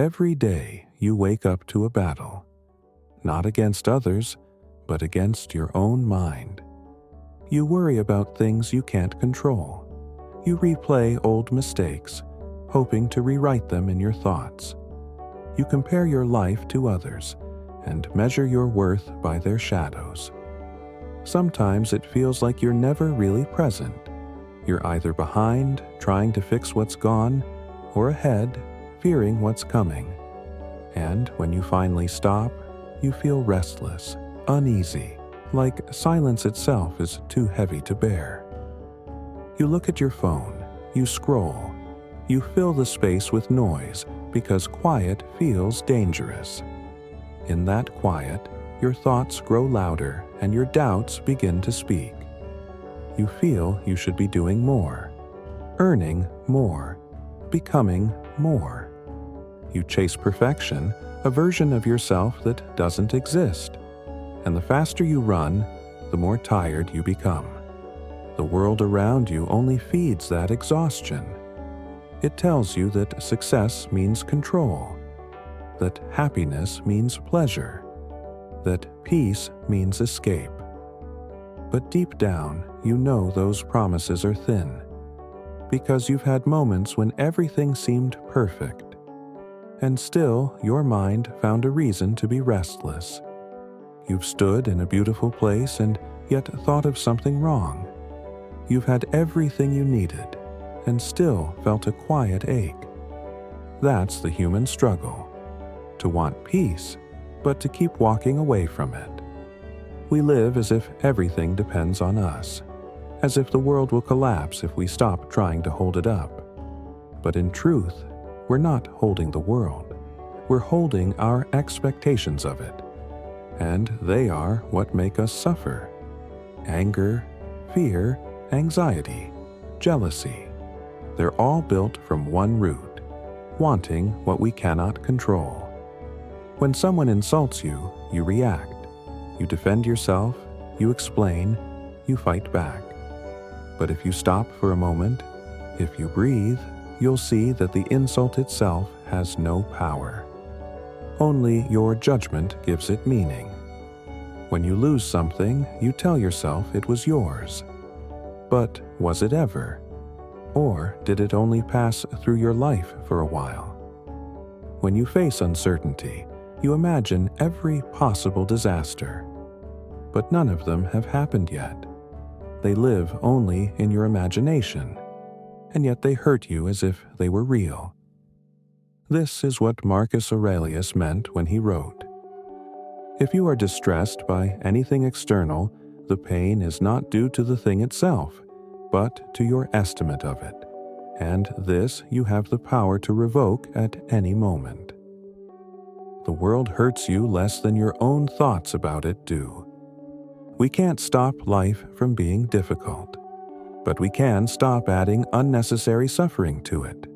every day you wake up to a battle, not against others, but against your own mind. You worry about things you can't control. You replay old mistakes, hoping to rewrite them in your thoughts. You compare your life to others and measure your worth by their shadows. Sometimes it feels like you're never really present. You're either behind, trying to fix what's gone, or ahead, fearing what's coming. And when you finally stop, you feel restless, uneasy, like silence itself is too heavy to bear. You look at your phone, you scroll, you fill the space with noise because quiet feels dangerous. In that quiet, your thoughts grow louder and your doubts begin to speak. You feel you should be doing more, earning more, becoming more. You chase perfection, a version of yourself that doesn't exist. And the faster you run, the more tired you become. The world around you only feeds that exhaustion. It tells you that success means control, that happiness means pleasure, that peace means escape. But deep down, you know those promises are thin, because you've had moments when everything seemed perfect, and still your mind found a reason to be restless. You've stood in a beautiful place and yet thought of something wrong. You've had everything you needed and still felt a quiet ache. That's the human struggle, to want peace, but to keep walking away from it. We live as if everything depends on us, as if the world will collapse if we stop trying to hold it up. But in truth, we're not holding the world. We're holding our expectations of it. And they are what make us suffer. Anger, fear, anxiety, jealousy. They're all built from one root, wanting what we cannot control. When someone insults you, you react. You defend yourself, you explain, you fight back. But if you stop for a moment, if you breathe, you'll see that the insult itself has no power. Only your judgment gives it meaning. When you lose something, you tell yourself it was yours. But was it ever? Or did it only pass through your life for a while? When you face uncertainty, you imagine every possible disaster. But none of them have happened yet. They live only in your imagination, and yet they hurt you as if they were real. This is what Marcus Aurelius meant when he wrote, "If you are distressed by anything external, the pain is not due to the thing itself, but to your estimate of it, and this you have the power to revoke at any moment." The world hurts you less than your own thoughts about it do. We can't stop life from being difficult, but we can stop adding unnecessary suffering to it.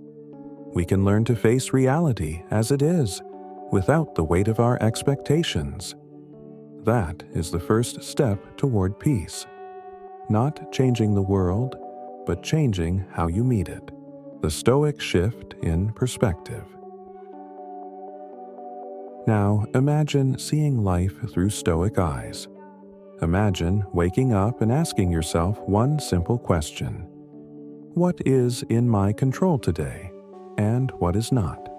We can learn to face reality as it is, without the weight of our expectations. That is the first step toward peace. Not changing the world, but changing how you meet it. The Stoic shift in perspective. Now imagine seeing life through Stoic eyes. Imagine waking up and asking yourself one simple question. What is in my control today, and what is not?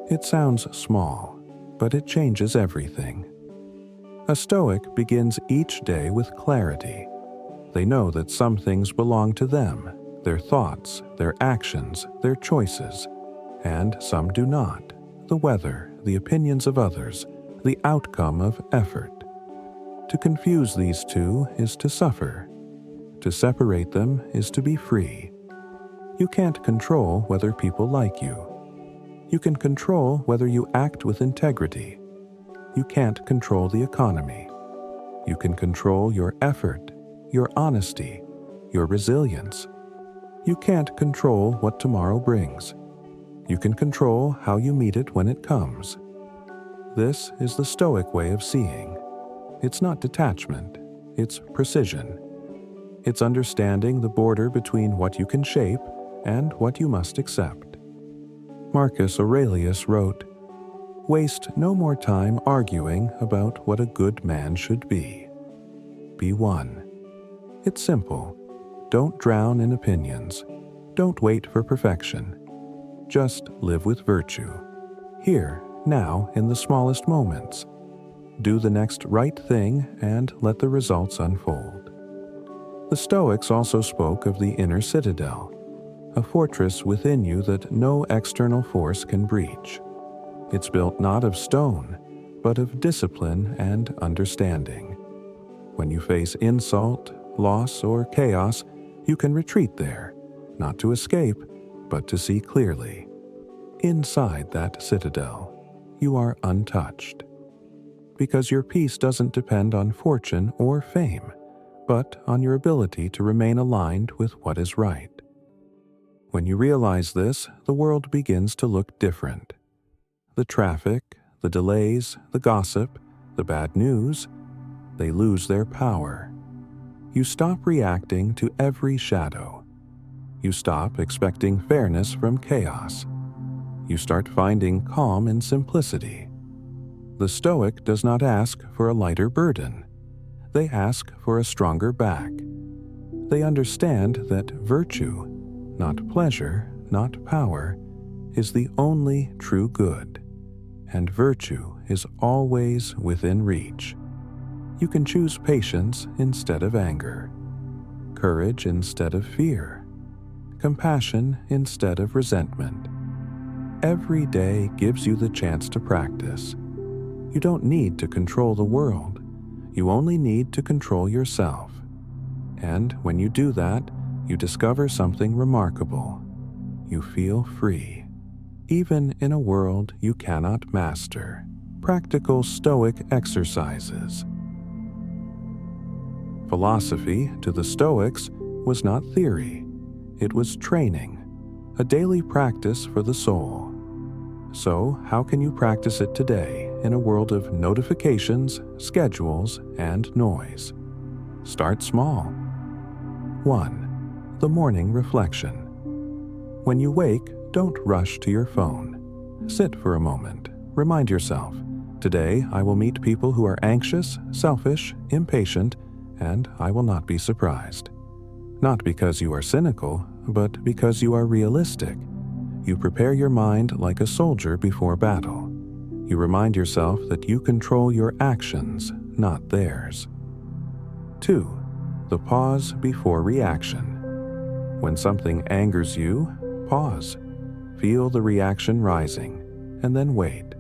It sounds small, but it changes everything. A Stoic begins each day with clarity. They know that some things belong to them, their thoughts, their actions, their choices, and some do not, the weather, the opinions of others, the outcome of effort. To confuse these two is to suffer. To separate them is to be free. You can't control whether people like you. You can control whether you act with integrity. You can't control the economy. You can control your effort, your honesty, your resilience. You can't control what tomorrow brings. You can control how you meet it when it comes. This is the Stoic way of seeing. It's not detachment, it's precision. It's understanding the border between what you can shape and what you must accept. Marcus Aurelius wrote, "Waste no more time arguing about what a good man should be. Be one." It's simple. Don't drown in opinions. Don't wait for perfection. Just live with virtue. Here, now, in the smallest moments. Do the next right thing and let the results unfold. The Stoics also spoke of the inner citadel, a fortress within you that no external force can breach. It's built not of stone, but of discipline and understanding. When you face insult, loss, or chaos, you can retreat there, not to escape, but to see clearly. Inside that citadel, you are untouched. Because your peace doesn't depend on fortune or fame, but on your ability to remain aligned with what is right. When you realize this, the world begins to look different. The traffic, the delays, the gossip, the bad news, they lose their power. You stop reacting to every shadow. You stop expecting fairness from chaos. You start finding calm in simplicity. The Stoic does not ask for a lighter burden. They ask for a stronger back. They understand that virtue, not pleasure, not power, is the only true good, and virtue is always within reach. You can choose patience instead of anger, courage instead of fear, compassion instead of resentment. Every day gives you the chance to practice. You don't need to control the world. You only need to control yourself. And when you do that, you discover something remarkable. You feel free, even in a world you cannot master. Practical Stoic exercises. Philosophy, to the Stoics, was not theory. It was training, a daily practice for the soul. So, how can you practice it today in a world of notifications, schedules, and noise? Start small. 1. The morning reflection. When you wake, don't rush to your phone. Sit for a moment. Remind yourself, today I will meet people who are anxious, selfish, impatient, and I will not be surprised. Not because you are cynical, but because you are realistic. You prepare your mind like a soldier before battle. You remind yourself that you control your actions, not theirs. 2. The pause before reaction. When something angers you, pause. Feel the reaction rising, and then wait.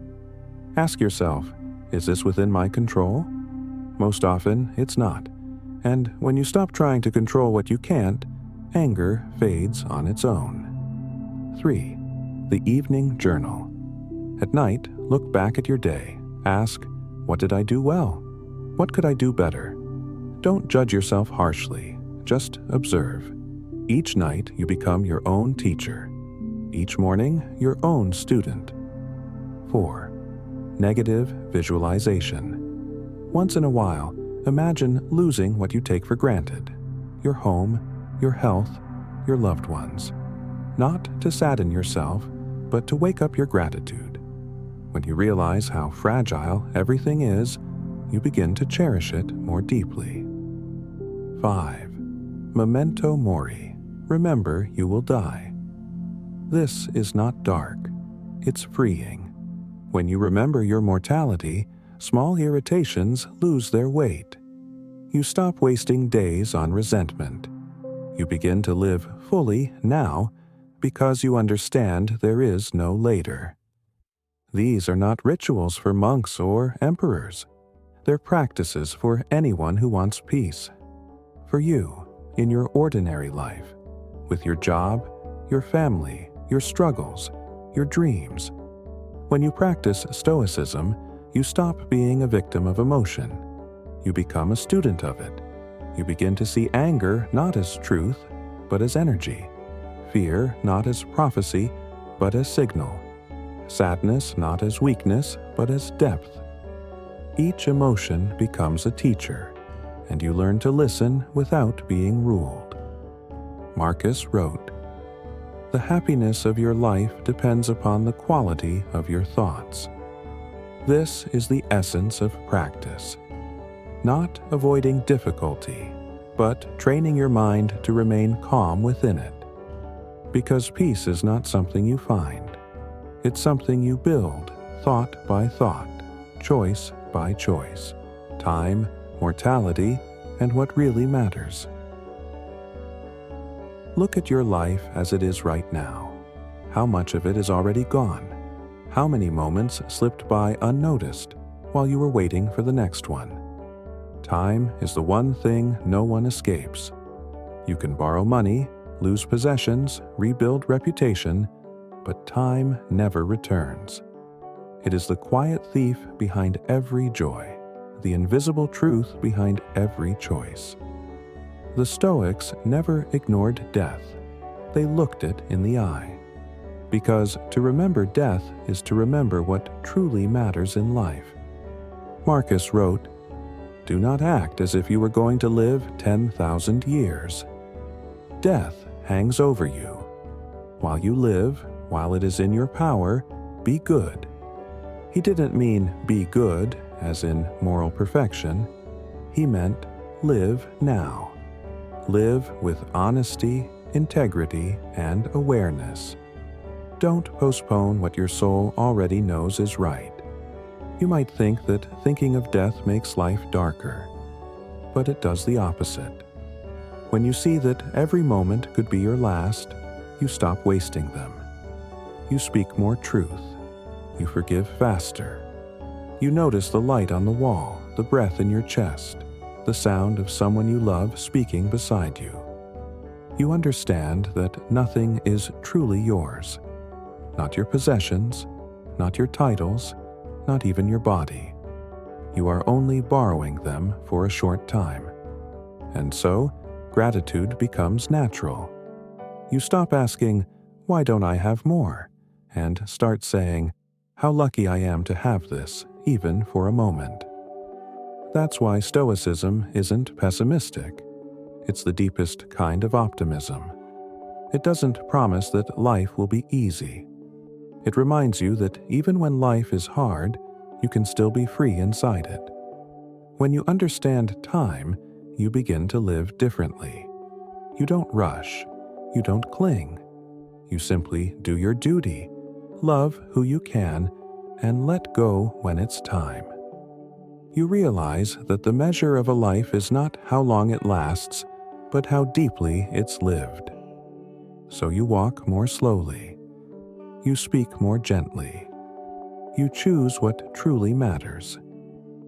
Ask yourself, is this within my control? Most often, it's not. And when you stop trying to control what you can't, anger fades on its own. 3. The evening journal. At night, look back at your day. Ask, what did I do well? What could I do better? Don't judge yourself harshly. Just observe. Each night, you become your own teacher. Each morning, your own student. 4. Negative visualization. Once in a while, imagine losing what you take for granted. Your home, your health, your loved ones. Not to sadden yourself, but to wake up your gratitude. When you realize how fragile everything is, you begin to cherish it more deeply. 5. Memento mori. Remember you will die. This is not dark. It's freeing. When you remember your mortality, small irritations lose their weight. You stop wasting days on resentment. You begin to live fully now because you understand there is no later. These are not rituals for monks or emperors. They're practices for anyone who wants peace. For you, in your ordinary life, with your job, your family, your struggles, your dreams. When you practice Stoicism, you stop being a victim of emotion. You become a student of it. You begin to see anger not as truth, but as energy. Fear not as prophecy, but as signal. Sadness not as weakness, but as depth. Each emotion becomes a teacher, and you learn to listen without being ruled. Marcus wrote, The happiness of your life depends upon the quality of your thoughts. This is the essence of practice. Not avoiding difficulty, but training your mind to remain calm within it. Because peace is not something you find. It's something you build, thought by thought, choice by choice, time, mortality, and what really matters. Look at your life as it is right now. How much of it is already gone? How many moments slipped by unnoticed while you were waiting for the next one? Time is the one thing no one escapes. You can borrow money, lose possessions, rebuild reputation, but time never returns. It is the quiet thief behind every joy, the invisible truth behind every choice. The Stoics never ignored death. They looked it in the eye. Because to remember death is to remember what truly matters in life. Marcus wrote, "Do not act as if you were going to live 10,000 years. Death hangs over you. While you live, while it is in your power, be good." He didn't mean be good, as in moral perfection. He meant live now. Live with honesty, integrity, and awareness. Don't postpone what your soul already knows is right. You might think that thinking of death makes life darker, but it does the opposite. When you see that every moment could be your last, you stop wasting them. You speak more truth. You forgive faster. You notice the light on the wall, the breath in your chest, the sound of someone you love speaking beside you. You understand that nothing is truly yours. Not your possessions, not your titles, not even your body. You are only borrowing them for a short time. And so, gratitude becomes natural. You stop asking, "Why don't I have more?" and start saying, "How lucky I am to have this, even for a moment." That's why Stoicism isn't pessimistic. It's the deepest kind of optimism. It doesn't promise that life will be easy. It reminds you that even when life is hard, you can still be free inside it. When you understand time, you begin to live differently. You don't rush. You don't cling. You simply do your duty, love who you can, and let go when it's time. You realize that the measure of a life is not how long it lasts, but how deeply it's lived. So you walk more slowly. You speak more gently. You choose what truly matters,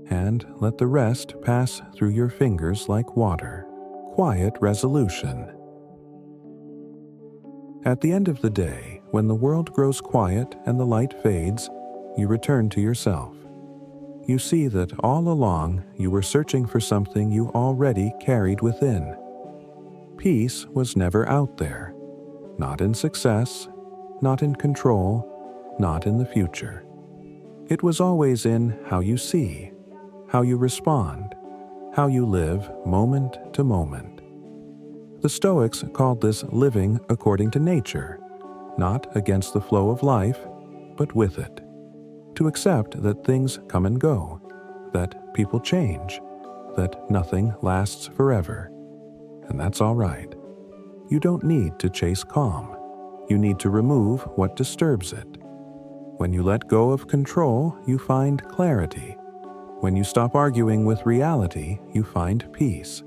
and let the rest pass through your fingers like water. Quiet resolution. At the end of the day, when the world grows quiet and the light fades, you return to yourself. You see that all along you were searching for something you already carried within. Peace was never out there, not in success, not in control, not in the future. It was always in how you see, how you respond, how you live moment to moment. The Stoics called this living according to nature, not against the flow of life, but with it. To accept that things come and go, that people change, that nothing lasts forever. And that's all right. You don't need to chase calm. You need to remove what disturbs it. When you let go of control, you find clarity. When you stop arguing with reality, you find peace.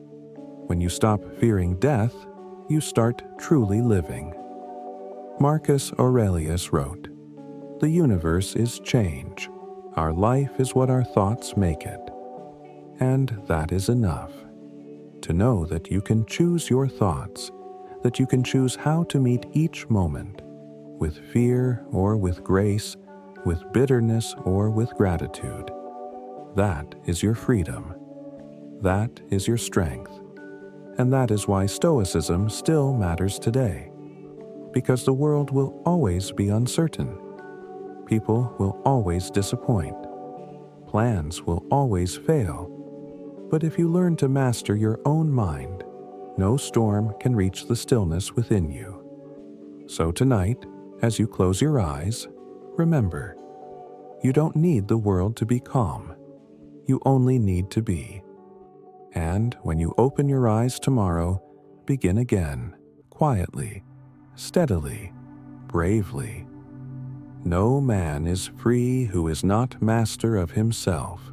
When you stop fearing death, you start truly living. Marcus Aurelius wrote, "The universe is change. Our life is what our thoughts make it." And that is enough. To know that you can choose your thoughts, that you can choose how to meet each moment, with fear or with grace, with bitterness or with gratitude. That is your freedom. That is your strength. And that is why Stoicism still matters today. Because the world will always be uncertain. People will always disappoint. Plans will always fail. But if you learn to master your own mind, no storm can reach the stillness within you. So tonight, as you close your eyes, remember, you don't need the world to be calm. You only need to be. And when you open your eyes tomorrow, begin again, quietly, steadily, bravely. No man is free who is not master of himself.